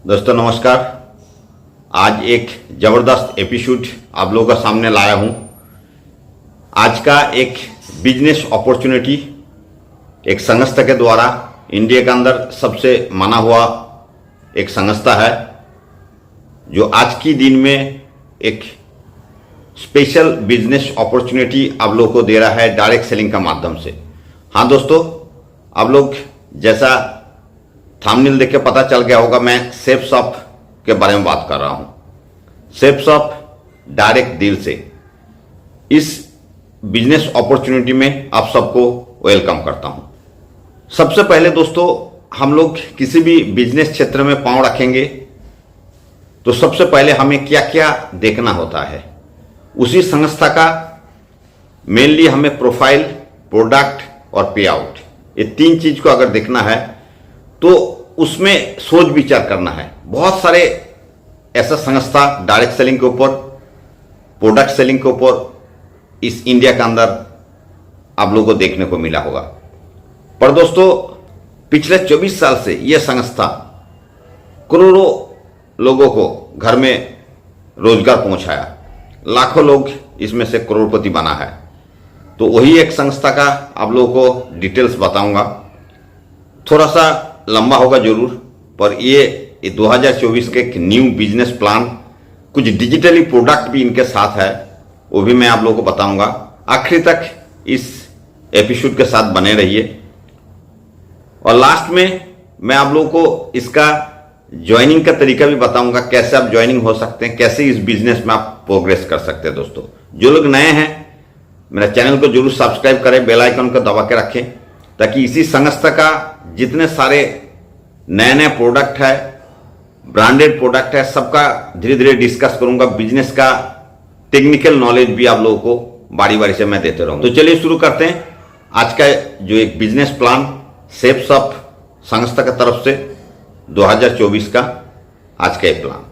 दोस्तों नमस्कार। आज एक ज़बरदस्त एपिसोड आप लोगों का सामने लाया हूं। आज का एक बिजनेस अपॉर्चुनिटी एक संस्था के द्वारा इंडिया के अंदर सबसे माना हुआ एक संस्था है जो आज की दिन में एक स्पेशल बिजनेस अपॉर्चुनिटी आप लोगों को दे रहा है डायरेक्ट सेलिंग का माध्यम से। हाँ दोस्तों, आप लोग जैसा थंबनेल देख के पता चल गया होगा, मैं सेफ शॉप के बारे में बात कर रहा हूं। सेफ शॉप डायरेक्ट डील से इस बिजनेस अपॉर्चुनिटी में आप सबको वेलकम करता हूं। सबसे पहले दोस्तों, हम लोग किसी भी बिजनेस क्षेत्र में पांव रखेंगे तो सबसे पहले हमें क्या क्या देखना होता है, उसी संस्था का मेनली हमें प्रोफाइल, प्रोडक्ट और पे आउट, ये तीन चीज को अगर देखना है तो उसमें सोच विचार करना है। बहुत सारे ऐसा संस्था डायरेक्ट सेलिंग के ऊपर, प्रोडक्ट सेलिंग के ऊपर इस इंडिया के अंदर आप लोगों को देखने को मिला होगा, पर दोस्तों पिछले 24 साल से यह संस्था करोड़ों लोगों को घर में रोजगार पहुंचाया, लाखों लोग इसमें से करोड़पति बना है। तो वही एक संस्था का आप लोगों को डिटेल्स बताऊंगा। थोड़ा सा लंबा होगा जरूर, पर ये 2024 के एक न्यू बिजनेस प्लान, कुछ डिजिटली प्रोडक्ट भी इनके साथ है, वो भी मैं आप लोगों को बताऊंगा। आखिरी तक इस एपिसोड के साथ बने रहिए और लास्ट में मैं आप लोगों को इसका ज्वाइनिंग का तरीका भी बताऊंगा, कैसे आप ज्वाइनिंग हो सकते हैं, कैसे इस बिजनेस में आप प्रोग्रेस कर सकते हैं। दोस्तों जो लोग नए हैं मेरा चैनल को जरूर सब्सक्राइब करें, बेल आइकन को दबा के रखें, ताकि इसी संस्था का जितने सारे नए नए प्रोडक्ट है, ब्रांडेड प्रोडक्ट है, सबका धीरे धीरे डिस्कस करूंगा। बिजनेस का टेक्निकल नॉलेज भी आप लोगों को बारी बारी से मैं देते रहूंगा। तो चलिए शुरू करते हैं आज का जो एक बिजनेस प्लान सेफ शॉप संस्था की तरफ से 2024 का आज का एक प्लान।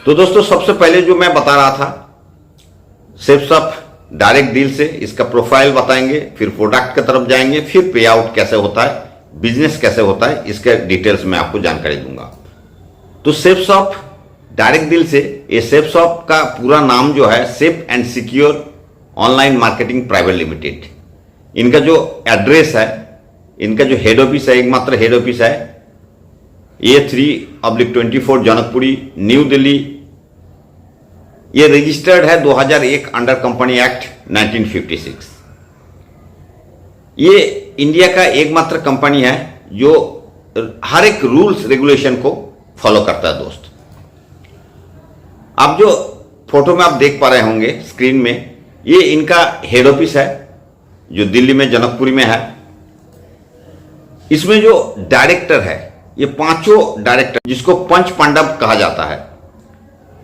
तो दोस्तों सबसे पहले जो मैं बता रहा था, सेफ शॉप डायरेक्ट डील से इसका प्रोफाइल बताएंगे, फिर प्रोडक्ट की तरफ जाएंगे, फिर पे आउट कैसे होता है, बिजनेस कैसे होता है, इसके डिटेल्स में आपको जानकारी दूंगा। तो सेफ शॉप डायरेक्ट डील से, ये सेफ शॉप का पूरा नाम जो है safe and secure online marketing private limited. इनका जो एड्रेस है, इनका जो हेड ऑफिस है, एकमात्र हेड ऑफिस है A3/24 जनकपुरी, न्यू दिल्ली। ये रजिस्टर्ड है 2001 अंडर कंपनी एक्ट 1956। ये इंडिया का एकमात्र कंपनी है जो हर एक रूल्स रेगुलेशन को फॉलो करता है। दोस्त आप जो फोटो में आप देख पा रहे होंगे स्क्रीन में, ये इनका हेड ऑफिस है जो दिल्ली में जनकपुरी में है। इसमें जो डायरेक्टर है, ये पांचों डायरेक्टर, जिसको पंच पांडव कहा जाता है,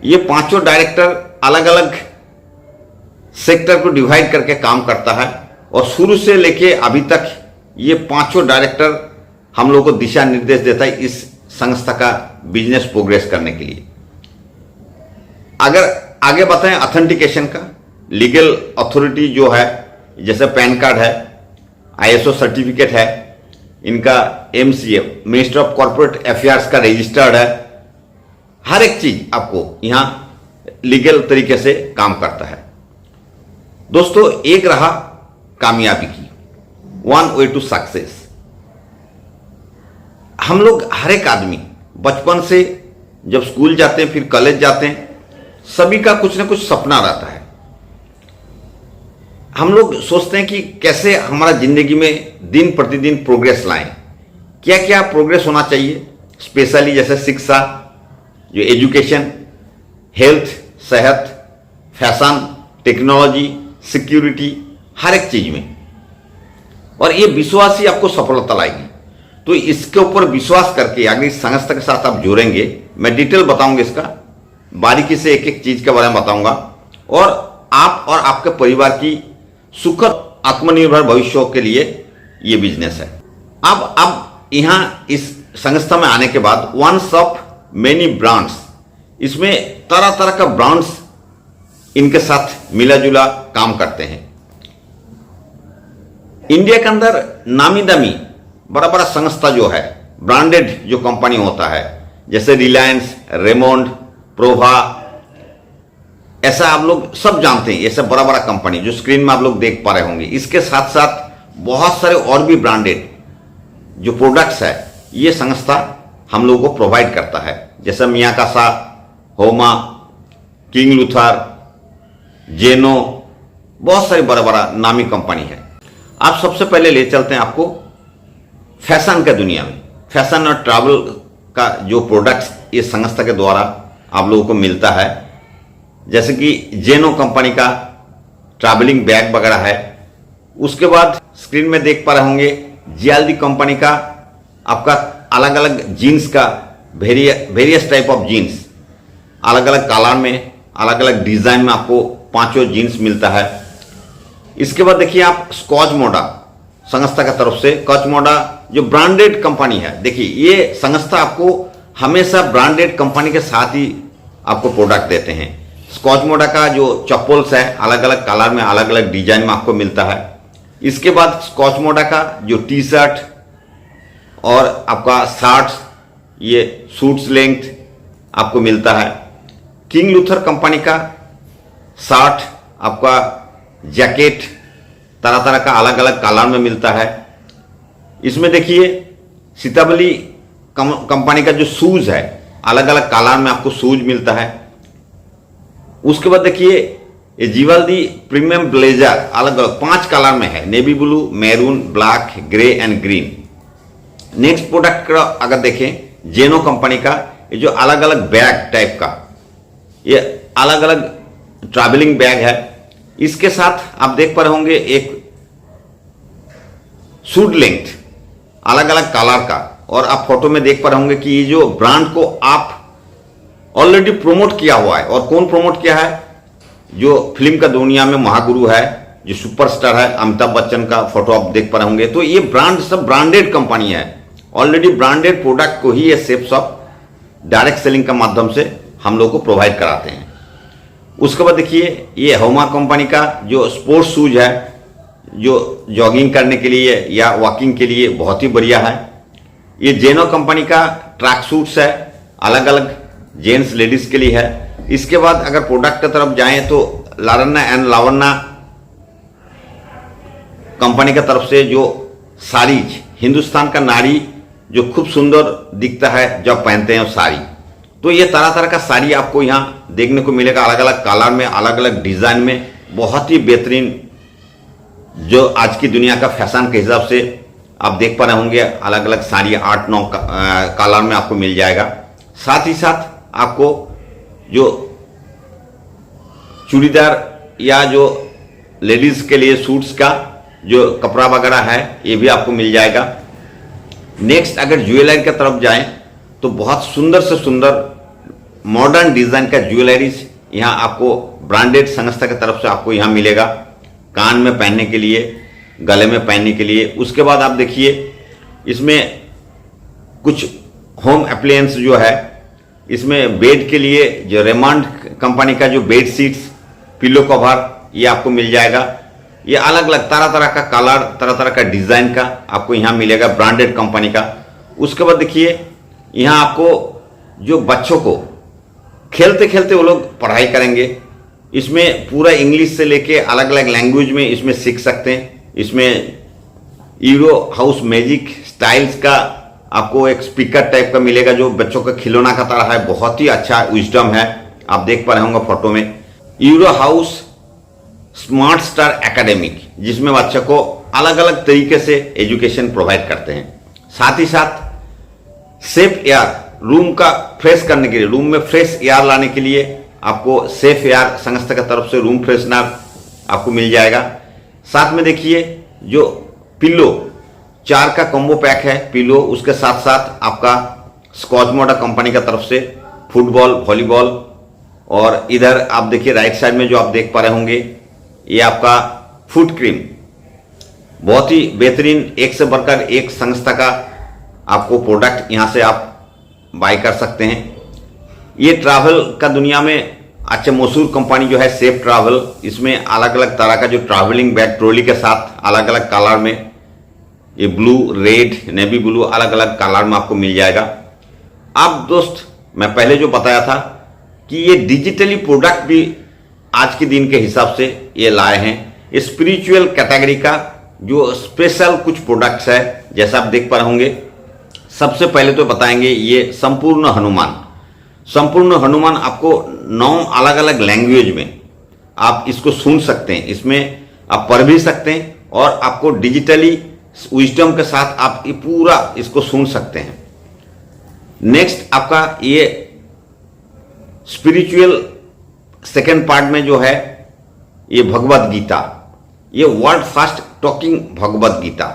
ये पांचों डायरेक्टर अलग अलग सेक्टर को डिवाइड करके काम करता है और शुरू से लेके अभी तक ये पांचों डायरेक्टर हम लोग को दिशा निर्देश देता है इस संस्था का बिजनेस प्रोग्रेस करने के लिए। अगर आगे बताएं ऑथेंटिकेशन का, लीगल अथॉरिटी जो है, जैसे पैन कार्ड है, ISO सर्टिफिकेट है, इनका MCA minister of corporate affairs का रजिस्टर्ड है, हर एक चीज आपको यहां लीगल तरीके से काम करता है। दोस्तों एक रहा कामयाबी की, वन वे टू सक्सेस। हम लोग हर एक आदमी बचपन से जब स्कूल जाते हैं, फिर कॉलेज जाते हैं, सभी का कुछ ना कुछ सपना रहता है। हम लोग सोचते हैं कि कैसे हमारा जिंदगी में दिन प्रतिदिन प्रोग्रेस लाएं, क्या क्या प्रोग्रेस होना चाहिए, स्पेशली जैसे शिक्षा, जो एजुकेशन, हेल्थ, सेहत, फैशन, टेक्नोलॉजी, सिक्योरिटी, हर एक चीज में। और ये विश्वास ही आपको सफलता लाएगी। तो इसके ऊपर विश्वास करके अगर इस संस्था के साथ आप जुड़ेंगे, मैं डिटेल बताऊंगा, इसका बारीकी से एक एक चीज के बारे में बताऊंगा, और आप और आपके परिवार की सुखद आत्मनिर्भर भविष्य के लिए ये बिजनेस है। अब यहां इस संस्था में आने के बाद वन शॉप मेनी ब्रांड्स, इसमें तरह तरह का ब्रांड्स इनके साथ मिला जुला काम करते हैं। इंडिया के अंदर नामी दामी बड़ा बड़ा संस्था जो है, ब्रांडेड जो कंपनी होता है, जैसे रिलायंस, रेमोंड, प्रोभा, ऐसा आप लोग सब जानते हैं। ये सब बड़ा बड़ा कंपनी जो स्क्रीन में आप लोग देख पा रहे होंगे। इसके साथ साथ बहुत सारे और भी ब्रांडेड जो प्रोडक्ट्स है, ये संस्था हम लोगों को प्रोवाइड करता है, जैसे मियाकासा, होमा, किंग लूथर, जेनो, बहुत सारी बड़ा बड़ा नामी कंपनी है। आप सबसे पहले ले चलते हैं आपको फैशन के दुनिया में। फैशन और ट्रैवल का जो प्रोडक्ट्स ये संस्था के द्वारा आप लोगों को मिलता है, जैसे कि जेनो कंपनी का ट्रैवलिंग बैग वगैरह है। उसके बाद स्क्रीन में देख पा रहे होंगे जीएलडी कंपनी का आपका अलग अलग जीन्स का वेरियस टाइप ऑफ जीन्स, अलग अलग कलर में, अलग अलग डिजाइन में आपको पांचों जीन्स मिलता है। इसके बाद देखिए आप स्कॉच मोडा संस्था की तरफ से, स्कॉच मोडा जो ब्रांडेड कंपनी है। देखिए ये संस्था आपको हमेशा ब्रांडेड कंपनी के साथ ही आपको प्रोडक्ट देते हैं। स्कॉच मोडा का जो चप्पल्स है अलग अलग कलर में, अलग अलग डिजाइन में आपको मिलता है। इसके बाद स्कॉच मोडा का जो टी शर्ट और आपका शर्ट्स, ये सूट्स लेंथ आपको मिलता है। किंग लूथर कंपनी का शर्ट, आपका जैकेट तरह तरह का अलग अलग कलर में मिलता है। इसमें देखिए सीताबली कंपनी का जो शूज है, अलग अलग कलर में आपको शूज मिलता है। उसके बाद देखिए ये जीवल्दी प्रीमियम ब्लेजर अलग अलग 5 कलर में है, navy blue, maroon, black, grey and green. Next product का अगर देखें जेनो कंपनी का, ये जो अलग अलग बैग टाइप का, ये अलग अलग ट्रैवलिंग बैग है। इसके साथ आप देख पा रहे होंगे एक सूट लेंथ अलग अलग कलर का, और आप फोटो में देख पा रहे होंगे कि ये जो ब्रांड को आप ऑलरेडी प्रमोट किया हुआ है। और कौन प्रमोट किया है? जो फिल्म का दुनिया में महागुरु है, जो सुपरस्टार है, अमिताभ बच्चन का फोटो आप देख पा रहे होंगे। तो ये ब्रांड सब ब्रांडेड कंपनी है, ऑलरेडी ब्रांडेड प्रोडक्ट को ही ये सेप शॉप डायरेक्ट सेलिंग के माध्यम से हम लोग को प्रोवाइड कराते हैं। उसके बाद देखिए ये होमा कंपनी का जो स्पोर्ट्स शूज है, जो जॉगिंग करने के लिए या वॉकिंग के लिए बहुत ही बढ़िया है। ये जेनो कंपनी का ट्रैक सूट्स है, अलग अलग जेंट्स लेडीज के लिए है। इसके बाद अगर प्रोडक्ट की तरफ जाएं तो लारन्ना एंड लावन्ना कंपनी की तरफ से जो साड़ीज, हिंदुस्तान का नारी जो खूब सुंदर दिखता है जब पहनते हैं साड़ी, तो ये तरह तरह का साड़ी आपको यहाँ देखने को मिलेगा, अलग अलग कलर में, अलग अलग डिजाइन में, बहुत ही बेहतरीन जो आज की दुनिया का फैशन के हिसाब से आप देख पा रहे होंगे। अलग अलग साड़ी 8-9 कलर में आपको मिल जाएगा। साथ ही साथ आपको जो चूड़ीदार या जो लेडीज के लिए सूट्स का जो कपड़ा वगैरह है ये भी आपको मिल जाएगा। नेक्स्ट अगर ज्वेलरी की तरफ जाएं तो बहुत सुंदर से सुंदर मॉडर्न डिजाइन का ज्वेलरीज यहाँ आपको ब्रांडेड संस्था की तरफ से आपको यहाँ मिलेगा, कान में पहनने के लिए, गले में पहनने के लिए। उसके बाद आप देखिए इसमें कुछ होम अप्लायंस जो है, इसमें बेड के लिए जो रेमंड कंपनी का जो बेड सीट्स, पिलो कवर, ये आपको मिल जाएगा। ये अलग अलग तरह तरह का कलर, तरह तरह का डिजाइन का आपको यहाँ मिलेगा, ब्रांडेड कंपनी का। उसके बाद देखिए यहाँ आपको जो बच्चों को खेलते खेलते वो लोग पढ़ाई करेंगे, इसमें पूरा इंग्लिश से लेके अलग अलग लैंग्वेज में इसमें सीख सकते हैं। इसमें यूरो हाउस मैजिक स्टाइल्स का आपको एक स्पीकर टाइप का मिलेगा जो बच्चों का खिलौना का तरह है, बहुत ही अच्छा विजडम है, आप देख पा रहे होंगे फोटो में। Euro house smart star academic, जिसमें बच्चों को अलग अलग तरीके से एजुकेशन प्रोवाइड करते हैं। साथ ही साथ सेफ एयर, रूम का फ्रेश करने के लिए, रूम में फ्रेश एयर लाने के लिए आपको सेफ एयर संस्था की तरफ से रूम फ्रेशनर आपको मिल जाएगा। साथ में देखिए जो पिलो 4 का कॉम्बो पैक है पिलो, उसके साथ साथ आपका स्कॉच मोडा कंपनी की तरफ से फुटबॉल, वॉलीबॉल, और इधर आप देखिए राइट साइड में जो आप देख पा रहे होंगे ये आपका फुट क्रीम, बहुत ही बेहतरीन, एक से बढ़कर एक संस्था का आपको प्रोडक्ट यहाँ से आप बाय कर सकते हैं। ये ट्रैवल का दुनिया में अच्छा मशहूर कंपनी जो है सेफ ट्रैवल, इसमें अलग अलग तरह का जो ट्रैवलिंग बैग ट्रॉली के साथ अलग अलग कलर में, ये ब्लू, रेड, नेवी ब्लू, अलग अलग कलर में आपको मिल जाएगा। अब दोस्त मैं पहले जो बताया था कि ये डिजिटली प्रोडक्ट भी आज के दिन के हिसाब से ये लाए हैं। स्पिरिचुअल कैटेगरी का जो स्पेशल कुछ प्रोडक्ट्स है, जैसा आप देख पा रहे होंगे। सबसे पहले तो बताएंगे ये संपूर्ण हनुमान। संपूर्ण हनुमान आपको 9 अलग अलग लैंग्वेज में आप इसको सुन सकते हैं, इसमें आप पढ़ भी सकते हैं और आपको डिजिटली विजडम के साथ आप ये पूरा इसको सुन सकते हैं। नेक्स्ट आपका ये स्पिरिचुअल सेकेंड पार्ट में जो है ये भगवत गीता, ये world first talking Bhagavad Gita,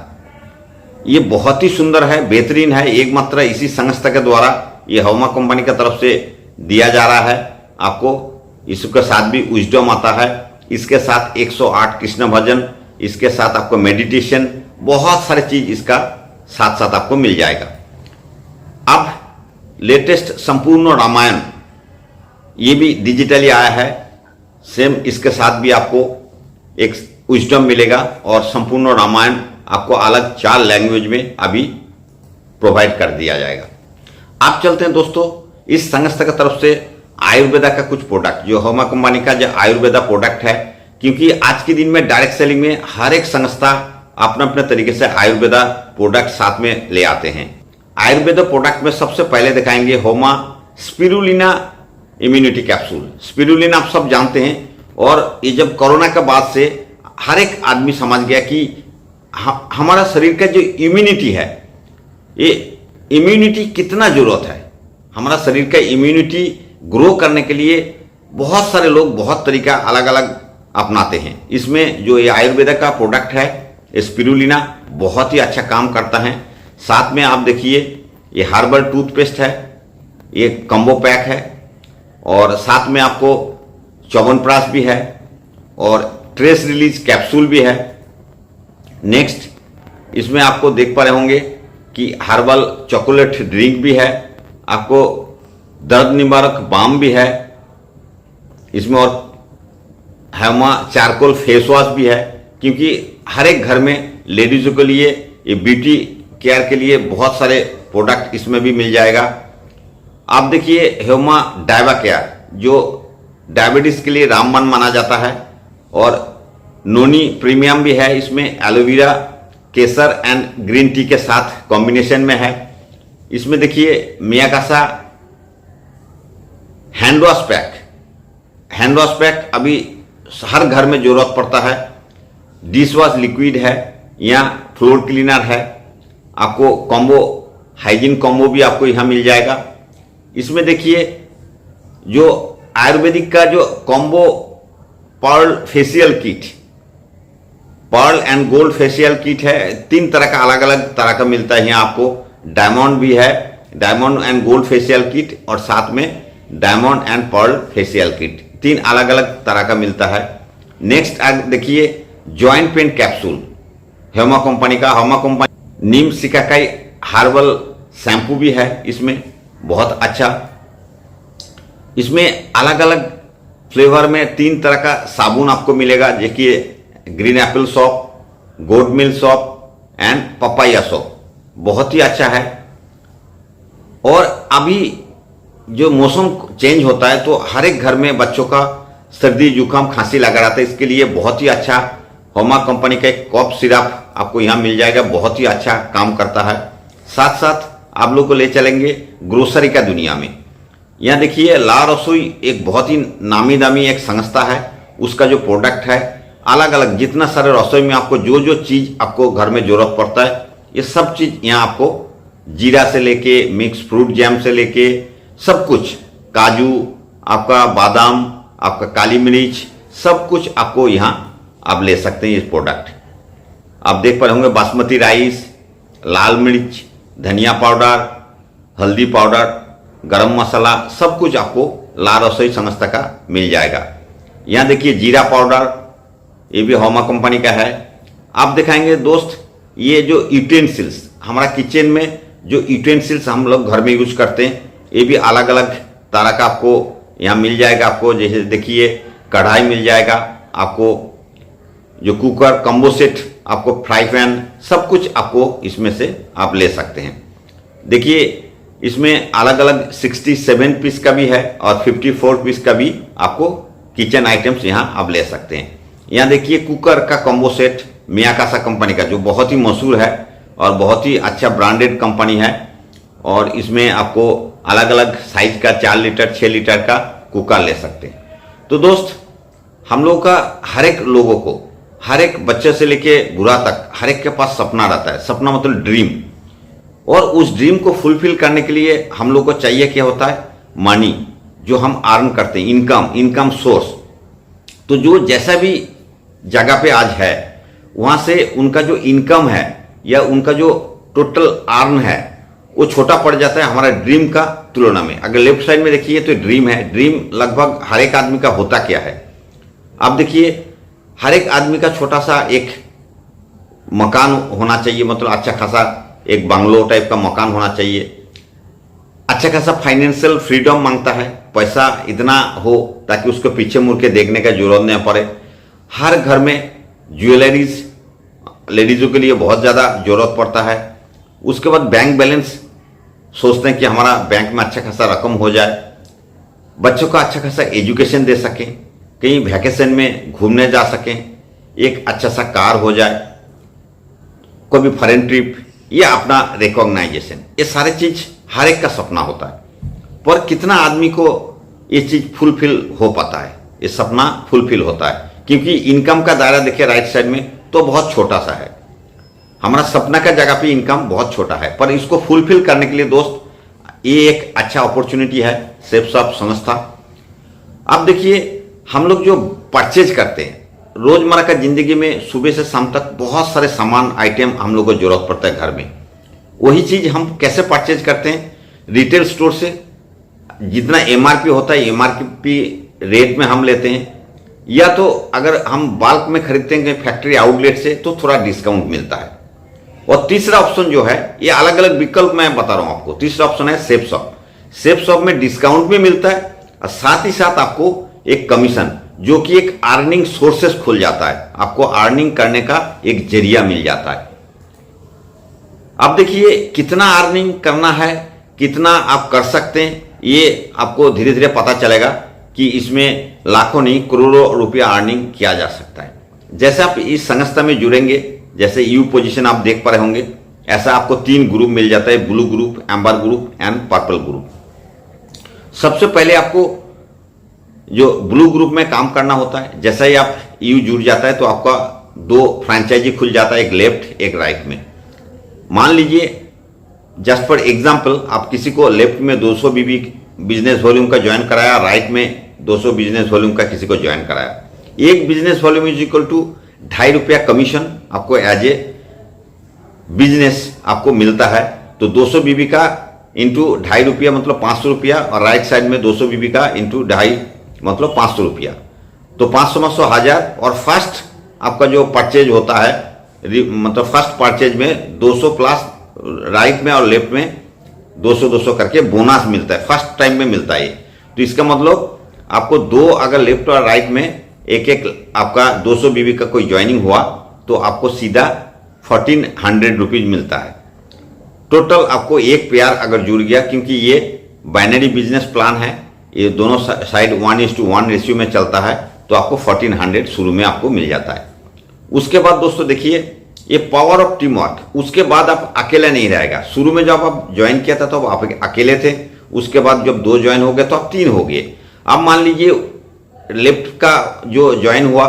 ये बहुत ही सुंदर है, बेहतरीन है। एकमात्र इसी संस्था के द्वारा ये हौमा कंपनी की तरफ से दिया जा रहा है। आपको इसके साथ भी विजडम आता है, इसके साथ 108 कृष्ण भजन, इसके साथ आपको मेडिटेशन, बहुत सारी चीज इसका साथ साथ आपको मिल जाएगा। अब लेटेस्ट संपूर्ण रामायण ये भी डिजिटली आया है। सेम इसके साथ भी आपको एक विजडम मिलेगा और संपूर्ण रामायण आपको अलग 4 लैंग्वेज में अभी प्रोवाइड कर दिया जाएगा। आप चलते हैं दोस्तों इस संस्था की तरफ से आयुर्वेदा का कुछ प्रोडक्ट, जो हौमा कंपनी का जो आयुर्वेदा प्रोडक्ट है, क्योंकि आज के दिन में डायरेक्ट सेलिंग में हर एक संस्था अपने अपने तरीके से आयुर्वेदा प्रोडक्ट साथ में ले आते हैं। आयुर्वेदा प्रोडक्ट में सबसे पहले दिखाएंगे हौमा स्पिरुलिना इम्यूनिटी कैप्सूल। स्पिरुलिना आप सब जानते हैं, और ये जब कोरोना के बाद से हर एक आदमी समझ गया कि हमारा शरीर का जो इम्यूनिटी है, ये इम्यूनिटी कितना जरूरत है। हमारा शरीर का इम्यूनिटी ग्रो करने के लिए बहुत सारे लोग बहुत तरीका अलग अलग अपनाते हैं। इसमें जो ये आयुर्वेदा का प्रोडक्ट है स्पिरुलिना बहुत ही अच्छा काम करता है। साथ में आप देखिए ये हर्बल टूथपेस्ट है, ये कम्बो पैक है, और साथ में आपको च्यवनप्राश भी है और ट्रेस रिलीज कैप्सूल भी है। नेक्स्ट इसमें आपको देख पा रहे होंगे कि हर्बल चॉकलेट ड्रिंक भी है, आपको दर्द निवारक बाम भी है इसमें, और हौमा चारकोल फेस वॉश भी है, क्योंकि हर एक घर में लेडीजों के लिए ये ब्यूटी केयर के लिए बहुत सारे प्रोडक्ट इसमें भी मिल जाएगा। आप देखिए हौमा डायबा केयर, जो डायबिटीज के लिए रामबाण माना जाता है, और नोनी प्रीमियम भी है, इसमें एलोवेरा, केसर एंड ग्रीन टी के साथ कॉम्बिनेशन में है। इसमें देखिए मियाकासा hand wash pack. Hand wash pack अभी हर घर में जरूरत पड़ता है। डिश वॉश लिक्विड है या फ्लोर क्लीनर है। आपको कॉम्बो हाइजीन कॉम्बो भी आपको यहाँ मिल जाएगा। इसमें देखिए जो आयुर्वेदिक का जो combo pearl facial kit, pearl and gold facial kit है, 3 तरह का अलग अलग तरह का मिलता है यहाँ आपको। डायमंड भी है, diamond and gold facial kit, और साथ में diamond and pearl facial kit, 3 अलग अलग तरह का मिलता है। नेक्स्ट देखिए जॉइंट पेन कैप्सूल, हौमा कंपनी का। हौमा कंपनी नीम सिकाकाई हर्बल शैम्पू भी है इसमें, बहुत अच्छा। इसमें अलग अलग फ्लेवर में 3 तरह का साबुन आपको मिलेगा, देखिए ग्रीन एप्पल सॉप, गोड milk shop and papaya shop, बहुत ही अच्छा है। और अभी जो मौसम चेंज होता है तो हर एक घर में बच्चों का सर्दी जुकाम खांसी लगा रहता है, इसके लिए बहुत ही अच्छा हौमा कंपनी का एक कॉफ सिरप आपको यहाँ मिल जाएगा, बहुत ही अच्छा काम करता है। साथ साथ आप लोग को ले चलेंगे ग्रोसरी का दुनिया में। यहाँ देखिए ला रसोई एक बहुत ही नामी दामी एक संस्था है, उसका जो प्रोडक्ट है अलग अलग जितना सारे रसोई में आपको जो जो चीज आपको घर में जरूरत पड़ता है, ये सब चीज यहाँ आपको जीरा से लेके मिक्स फ्रूट जैम से लेके सब कुछ, काजू, आपका बादाम, आपका काली मिर्च, सब कुछ आपको यहाँ आप ले सकते हैं। इस प्रोडक्ट आप देख पा रहे होंगे बासमती राइस, लाल मिर्च, धनिया पाउडर, हल्दी पाउडर, गरम मसाला, सब कुछ आपको ला रसोई संस्था का मिल जाएगा। यहाँ देखिए जीरा पाउडर, ये भी हौमा कंपनी का है। आप दिखाएंगे दोस्त ये जो यूटेंसिल्स, हमारा किचन में जो यूटेंसिल्स हम लोग घर में यूज करते हैं, ये भी अलग अलग तरह का आपको यहाँ मिल जाएगा। आपको जैसे देखिए कढ़ाई मिल जाएगा, आपको जो कुकर, कम्बो सेट, आपको फ्राई पैन, सब कुछ आपको इसमें से आप ले सकते हैं। देखिए इसमें अलग अलग 67 पीस का भी है और 54 पीस का भी आपको किचन आइटम्स यहाँ आप ले सकते हैं। यहाँ देखिए कुकर का कॉम्बो सेट मियाकासा कंपनी का, जो बहुत ही मशहूर है और बहुत ही अच्छा ब्रांडेड कंपनी है, और इसमें आपको अलग अलग साइज का 4 लीटर 6 लीटर का कुकर ले सकते हैं। तो दोस्त, हम लोग का हर एक लोगों को, हर एक बच्चे से लेके बुरा तक हर एक के पास सपना रहता है। सपना मतलब ड्रीम, और उस ड्रीम को फुलफिल करने के लिए हम लोग को चाहिए क्या होता है? मनी, जो हम अर्न करते हैं, इनकम सोर्स। तो जो जैसा भी जगह पे आज है, वहां से उनका जो इनकम है या उनका जो टोटल अर्न है वो छोटा पड़ जाता है हमारा ड्रीम का तुलना में। अगर लेफ्ट साइड में देखिए तो ड्रीम है। ड्रीम लगभग हर एक आदमी का होता क्या है? आप देखिए हर एक आदमी का छोटा सा एक मकान होना चाहिए, मतलब अच्छा खासा एक बंगलो टाइप का मकान होना चाहिए। अच्छा खासा फाइनेंशियल फ्रीडम मांगता है, पैसा इतना हो ताकि उसको पीछे मुड़ के देखने का जरूरत नहीं पड़े। हर घर में ज्वेलरीज लेडीजों के लिए बहुत ज़्यादा जरूरत पड़ता है। उसके बाद बैंक बैलेंस सोचते हैं कि हमारा बैंक में अच्छा खासा रकम हो जाए, बच्चों का अच्छा खासा एजुकेशन दे सकें, कहीं वैकेशन में घूमने जा सकें, एक अच्छा सा कार हो जाए, कोई भी फॉरेन ट्रिप या अपना रिकॉग्नाइजेशन। ये सारे चीज हर एक का सपना होता है, पर कितना आदमी को ये चीज फुलफिल हो पाता है? ये सपना फुलफिल होता है क्योंकि इनकम का दायरा देखिए राइट साइड में तो बहुत छोटा सा है। हमारा सपना का जगह पे इनकम बहुत छोटा है, पर इसको फुलफिल करने के लिए दोस्त ये एक अच्छा अपॉर्चुनिटी है सेफसॉफ्ट संस्था। अब देखिए हम लोग जो परचेज करते हैं रोजमर्रा का जिंदगी में, सुबह से शाम तक बहुत सारे सामान आइटम हम लोग को जरूरत पड़ता है घर में। वही चीज हम कैसे परचेज करते हैं? रिटेल स्टोर से जितना एमआरपी होता है एमआरपी रेट में हम लेते हैं, या तो अगर हम बल्क में खरीदते हैं फैक्ट्री आउटलेट से तो थोड़ा डिस्काउंट मिलता है। और तीसरा ऑप्शन जो है, ये अलग अलग विकल्प मैं बता रहा हूं आपको। तीसरा ऑप्शन है सेफ शॉप। सेफ शॉप में डिस्काउंट भी मिलता है और साथ ही साथ आपको एक कमीशन, जो कि एक अर्निंग सोर्सेस खुल जाता है, आपको अर्निंग करने का एक जरिया मिल जाता है। अब देखिए कितना अर्निंग करना है, कितना आप कर सकते हैं, ये आपको धीरे धीरे पता चलेगा कि इसमें लाखों नहीं करोड़ों रुपया अर्निंग किया जा सकता है। जैसे आप इस संस्था में जुड़ेंगे, जैसे यू पोजीशन आप देख पा रहे होंगे, ऐसा आपको 3 ग्रुप मिल जाता है, blue group, amber group and purple group. सबसे पहले आपको जो ब्लू ग्रुप में काम करना होता है, जैसा ही आप यू जुड़ जाता है तो आपका 2 फ्रेंचाइजी खुल जाता है, एक लेफ्ट एक राइट में। मान लीजिए जस्ट फॉर एग्जांपल आप किसी को लेफ्ट में 200 बीबी बिजनेस वॉल्यूम का ज्वाइन कराया, राइट में 200 बिजनेस वॉल्यूम का किसी को ज्वाइन कराया। एक business volume is equal to ₹2.5 commission आपको एज ए बिजनेस आपको मिलता है। तो 200 बीबी का इंटू ₹2.5 मतलब ₹500, और राइट साइड में 200 बीबी का इंटू 2.5 मतलब ₹500। तो 500 1000, और फर्स्ट आपका जो परचेज होता है, मतलब फर्स्ट परचेज में 200 प्लस राइट में और लेफ्ट में 200 करके बोनस मिलता है, फर्स्ट टाइम में मिलता है। तो इसका मतलब आपको 2 अगर लेफ्ट और राइट में एक आपका 200 बीबी का कोई ज्वाइनिंग हुआ तो आपको सीधा 1400 रुपीज मिलता है। टोटल आपको एक पेयर अगर जुड़ गया, क्योंकि ये बाइनरी बिजनेस प्लान है, ये दोनों साइड 1:1 रेशियो में चलता है, तो आपको 1400 शुरू में आपको मिल जाता है। उसके बाद दोस्तों देखिए ये पावर ऑफ टीम वर्क। उसके बाद आप अकेले नहीं रहेगा। शुरू में जब आप ज्वाइन किया था तो आप अकेले थे, उसके बाद जब 2 ज्वाइन हो गए तो आप 3 हो गए। अब मान लीजिए लेफ्ट का जो ज्वाइन हुआ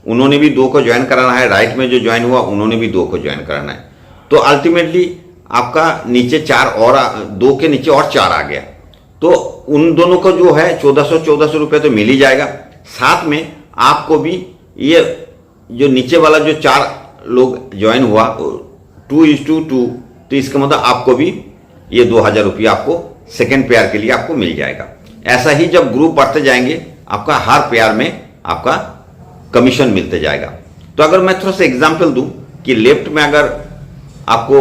उन्होंने भी 2 को ज्वाइन कराना है, राइट में जो ज्वाइन हुआ उन्होंने भी 2 को ज्वाइन कराना है। तो अल्टीमेटली आपका नीचे 4 और 2 के नीचे और 4 आ गया, तो उन दोनों को जो है 1400 रुपये तो मिल ही जाएगा। साथ में आपको भी ये जो नीचे वाला जो 4 लोग ज्वाइन हुआ 2:2, तो इसका मतलब आपको भी ये 2000 रुपया आपको सेकेंड पेयर के लिए आपको मिल जाएगा। ऐसा ही जब ग्रुप बढ़ते जाएंगे आपका हर पेयर में आपका कमीशन मिलते जाएगा। तो अगर मैं थोड़ा सा एग्जांपल दूं कि लेफ्ट में अगर आपको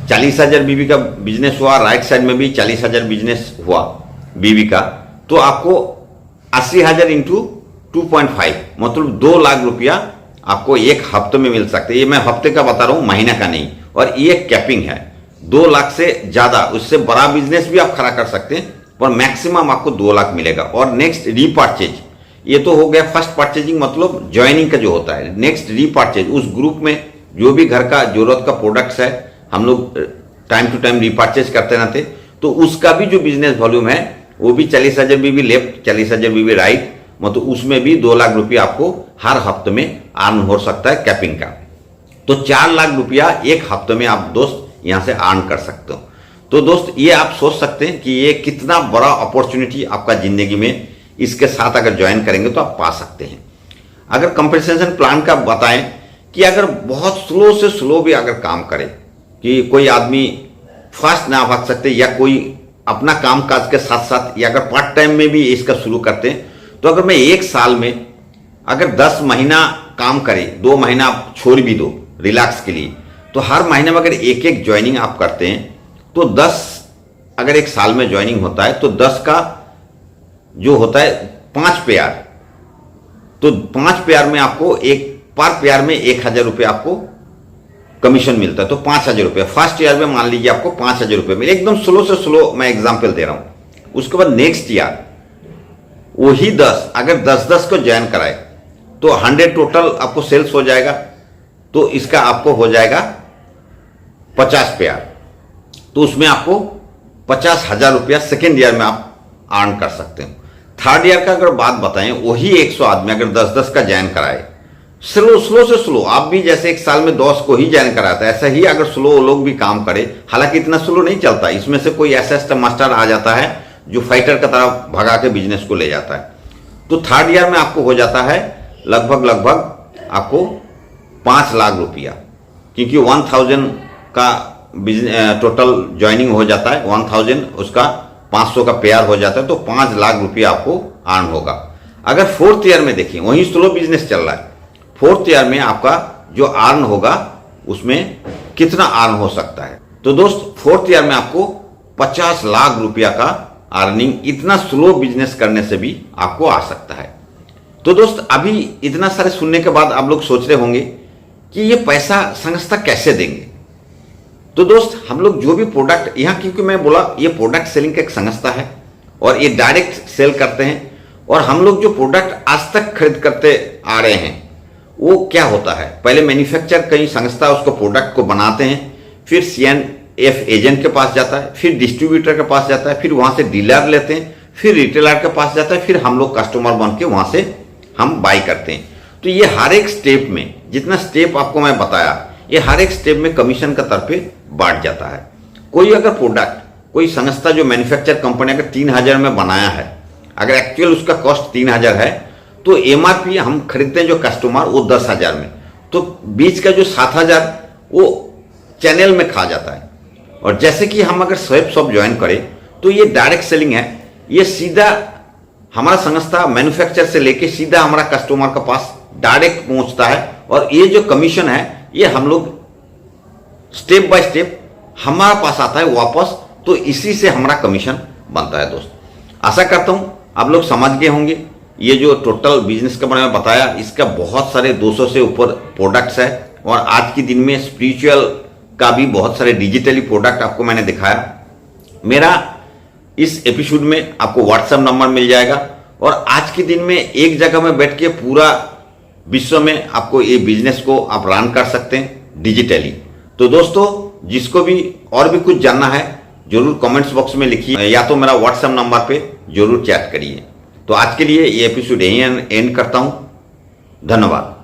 40,000 बीबी का बिजनेस हुआ, राइट साइड में भी 40,000 बिजनेस हुआ बीबी का, तो आपको 80,000 इंटू 2.5 मतलब 2 लाख रुपया आपको एक हफ्ते में मिल सकते हैं। ये मैं हफ्ते का बता रहा हूं, महीने का नहीं। और ये कैपिंग है 2 लाख से ज्यादा, उससे बड़ा बिजनेस भी आप खड़ा कर सकते हैं, पर मैक्सिमम आपको 2 लाख मिलेगा। और नेक्स्ट रीपर्चेज, ये तो हो गया फर्स्ट परचेजिंग, मतलब ज्वाइनिंग का जो होता है। नेक्स्ट रीपर्चेज, उस ग्रुप में जो भी घर का जरूरत का प्रोडक्ट्स है हम लोग टाइम टू टाइम रीपर्चेज करते रहते, तो उसका भी जो बिजनेस वॉल्यूम है वो भी 40,000 बीबी लेफ्ट, 40,000 बीबी राइट, मतलब उसमें भी 2 लाख रुपया आपको हर हफ्ते में अर्न हो सकता है कैपिंग का। तो 4 लाख रुपया एक हफ्ते में आप दोस्त यहां से अर्न कर सकते हो। तो दोस्त ये आप सोच सकते हैं कि ये कितना बड़ा अपॉर्चुनिटी आपका जिंदगी में इसके साथ अगर ज्वाइन करेंगे तो आप पा सकते हैं। अगर कंपनसेशन प्लान का बताएं कि अगर बहुत स्लो से स्लो भी अगर काम करे, कि कोई आदमी फास्ट ना भाग सकते या कोई अपना काम काज के साथ साथ या अगर पार्ट टाइम में भी इसका शुरू करते हैं, तो अगर मैं 1 साल में अगर 10 महीना काम करे, 2 महीना आप छोड़ भी दो रिलैक्स के लिए, तो हर महीने में अगर एक ज्वाइनिंग आप करते हैं तो 10 अगर 1 साल में ज्वाइनिंग होता है तो 10 का जो होता है 5 पेयर, तो 5 पेयर में आपको एक पर पेयर में 1,000 रुपये आपको कमीशन मिलता है, तो 5,000 रुपये फर्स्ट ईयर में मान लीजिए आपको 5,000 रुपये मिले। एकदम स्लो से स्लो मैं एग्जांपल दे रहा हूं। उसके बाद नेक्स्ट ईयर वही 10 अगर 10 को ज्वाइन कराए तो 100 टोटल आपको सेल्स हो जाएगा, तो इसका आपको हो जाएगा 50 पेयर, तो उसमें आपको 50,000 रुपया सेकेंड ईयर में आप अर्न कर सकते हो। थर्ड ईयर का अगर बात बताएं, वही 100 आदमी अगर 10 का ज्वाइन कराए, स्लो से स्लो, आप भी जैसे 1 साल में 10 को ही ज्वाइन कराता है, ऐसा ही अगर स्लो लोग भी काम करे, हालांकि इतना स्लो नहीं चलता, इसमें से कोई ऐसा मास्टर आ जाता है जो फाइटर की तरह भगा के बिजनेस को ले जाता है। तो थर्ड ईयर में आपको हो जाता है लगभग आपको 5 लाख रुपया, क्योंकि 1,000 का टोटल ज्वाइनिंग हो जाता है, 1,000 उसका 500 का पेयर हो जाता है, तो 5 लाख रुपया आपको अर्न होगा। अगर फोर्थ ईयर में देखिए, वही स्लो बिजनेस चल रहा है, फोर्थ ईयर में आपका जो अर्न होगा उसमें कितना अर्न हो सकता है, तो दोस्त फोर्थ ईयर में आपको 50 लाख रुपया का अर्निंग इतना स्लो बिजनेस करने से भी आपको आ सकता है। तो दोस्त अभी इतना सारे सुनने के बाद आप लोग सोच रहे होंगे कि ये पैसा संस्था कैसे देंगे। तो दोस्त हम लोग जो भी प्रोडक्ट यहाँ, क्योंकि मैं बोला ये प्रोडक्ट सेलिंग का एक संस्था है और ये डायरेक्ट सेल करते हैं, और हम लोग जो प्रोडक्ट आज तक खरीद करते आ रहे हैं वो क्या होता है, पहले मैन्युफैक्चर कई संस्था उसको प्रोडक्ट को बनाते हैं, फिर CNF एजेंट के पास जाता है, फिर डिस्ट्रीब्यूटर के पास जाता है, फिर वहां से डीलर लेते हैं, फिर रिटेलर के पास जाता है, फिर हम लोग कस्टमर बन के वहां से हम बाई करते हैं। तो ये हर एक स्टेप में, जितना स्टेप आपको मैं बताया, ये हर एक स्टेप में कमीशन का तरफे बांट जाता है। कोई अगर प्रोडक्ट, कोई संस्था जो मैन्युफैक्चर कंपनी अगर 3,000 में बनाया है, अगर एक्चुअल उसका कॉस्ट 3,000 है, तो MRP हम खरीदते हैं जो कस्टमर वो 10,000 में, तो बीच का जो 7,000 वो चैनल में खा जाता है। और जैसे कि हम अगर स्वैप शॉप ज्वाइन करें तो ये डायरेक्ट सेलिंग है, ये सीधा हमारा संस्था मैन्युफैक्चर से लेके सीधा हमारा कस्टमर के पास डायरेक्ट पहुंचता है, और ये जो कमीशन है ये हम लोग स्टेप बाय स्टेप हमारे पास आता है वापस, तो इसी से हमारा कमीशन बनता है। दोस्त आशा करता हूं आप लोग समझ गए होंगे। ये जो टोटल बिजनेस के बारे में बताया, इसका बहुत सारे 200 से ऊपर प्रोडक्ट्स है, और आज के दिन में स्पिरिचुअल का भी बहुत सारे डिजिटली प्रोडक्ट आपको मैंने दिखाया। मेरा इस एपिसोड में आपको व्हाट्सएप नंबर मिल जाएगा, और आज के दिन में एक जगह में बैठ के पूरा विश्व में आपको ये बिजनेस को आप रन कर सकते हैं डिजिटली। तो दोस्तों जिसको भी और भी कुछ जानना है जरूर कमेंट्स बॉक्स में लिखिए, या तो मेरा व्हाट्सएप नंबर पे जरूर चैट करिए। तो आज के लिए ये एपिसोड यहीं एंड करता हूं। धन्यवाद।